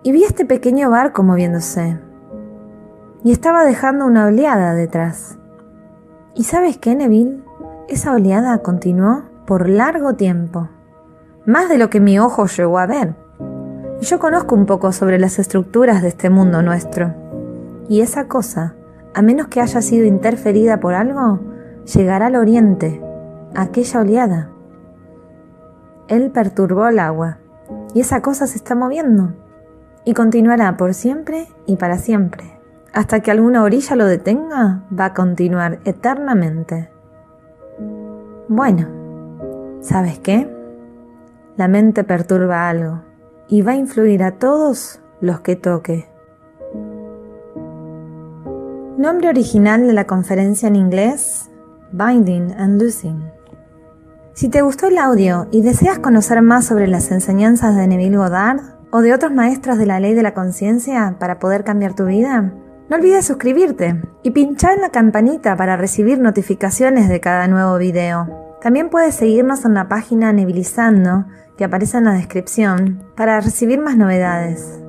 Y vi este pequeño barco moviéndose, y estaba dejando una oleada detrás. ¿Y sabes qué, Neville? Esa oleada continuó por largo tiempo, más de lo que mi ojo llegó a ver. Y yo conozco un poco sobre las estructuras de este mundo nuestro. Y esa cosa, a menos que haya sido interferida por algo, llegará al oriente, aquella oleada. Él perturbó el agua, y esa cosa se está moviendo, y continuará por siempre y para siempre. Hasta que alguna orilla lo detenga, va a continuar eternamente. Bueno, ¿sabes qué? La mente perturba algo y va a influir a todos los que toque. Nombre original de la conferencia en inglés: Binding and Loosing. Si te gustó el audio y deseas conocer más sobre las enseñanzas de Neville Goddard o de otros maestros de la ley de la conciencia para poder cambiar tu vida, no olvides suscribirte y pinchar en la campanita para recibir notificaciones de cada nuevo video. También puedes seguirnos en la página Nevilizando, que aparece en la descripción, para recibir más novedades.